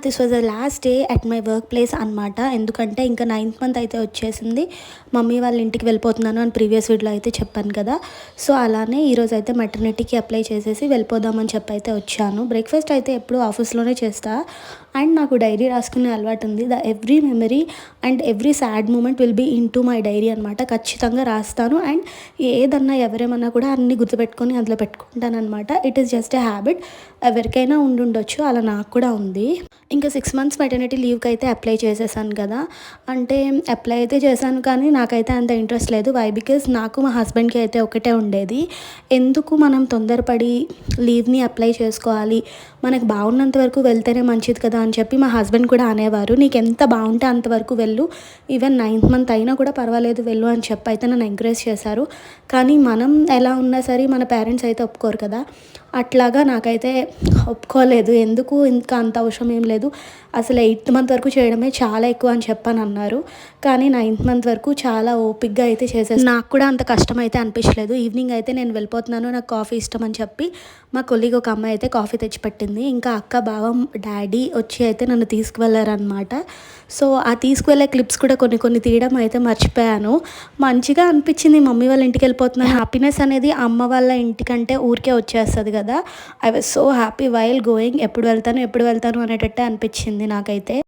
This was the last day at my work place అనమాట. ఎందుకంటే ఇంకా 9th మంత్ అయితే వచ్చేసింది. మమ్మీ వాళ్ళ ఇంటికి వెళ్ళిపోతున్నాను అని ప్రీవియస్ వీడియోలో అయితే చెప్పాను కదా. సో అలానే ఈరోజు అయితే మెటర్నిటీకి అప్లై చేసేసి వెళ్ళిపోదామని చెప్పి అయితే వచ్చాను. బ్రేక్ఫాస్ట్ అయితే ఎప్పుడు ఆఫీస్లోనే చేస్తా. అండ్ నాకు డైరీ రాసుకునే అలవాటు ఉంది. The every memory and every sad moment will be in to my diary అనమాట. ఖచ్చితంగా రాస్తాను. అండ్ ఏదన్నా ఎవరేమన్నా కూడా అన్ని గుర్తుపెట్టుకొని అందులో పెట్టుకుంటాను అనమాట. It is just a habit. ఎవరికైనా ఉండుండొచ్చు, అలా నాకు కూడా ఉంది. ఇంకా 6 మంత్స్ మెటర్నిటీ లీవ్కి అయితే అప్లై చేసేసాను కదా. అంటే అప్లై అయితే చేశాను, కానీ నాకైతే అంత ఇంట్రెస్ట్ లేదు. వై? బికాజ్ నాకు మా హస్బెండ్కి అయితే ఒకటే ఉండేది, ఎందుకు మనం తొందరపడి లీవ్ని అప్లై చేసుకోవాలి, మనకు బాగున్నంత వరకు వెళ్తేనే మంచిది కదా అని చెప్పి మా హస్బెండ్ కూడా అనేవారు. నీకు ఎంత బాగుంటే అంతవరకు వెళ్ళు, ఈవెన్ 9th మంత్ అయినా కూడా పర్వాలేదు వెళ్ళు అని చెప్పి అయితే నన్ను ఎంకరేజ్ చేశారు. కానీ మనం ఎలా ఉన్నా సరే మన పేరెంట్స్ అయితే ఒప్పుకోరు కదా. అట్లాగా నాకైతే ఒప్పుకోలేదు. ఎందుకు ఇంకా అంత అవసరం ఏం లేదు, అసలు 8th మంత్ వరకు చేయడమే చాలా ఎక్కువ అని చెప్పని అన్నారు. కానీ 9th మంత్ వరకు చాలా ఓపిక్గా అయితే చేసేసి నాకు కూడా అంత కష్టం అయితే అనిపించలేదు. ఈవినింగ్ అయితే నేను వెళ్ళిపోతున్నాను, నాకు కాఫీ ఇష్టం అని చెప్పి మా కొలీగ్ ఒక అమ్మాయి అయితే కాఫీ తెచ్చిపెట్టింది. ఇంకా అక్క, బావ, డాడీ వచ్చి అయితే నన్ను తీసుకువెళ్ళారనమాట. సో ఆ తీసుకువెళ్ళే క్లిప్స్ కూడా కొన్ని తీయడం అయితే మర్చిపోయాను. మంచిగా అనిపించింది మమ్మీ వాళ్ళ ఇంటికి వెళ్ళిపోతున్నాను. హ్యాపీనెస్ అనేది అమ్మ వాళ్ళ ఇంటికంటే ఊరికే వచ్చేస్తుంది కదా. I was so happy while going. ఎప్పుడు వెళ్తాను అనేటట్టే అనిపించింది నాకైతే.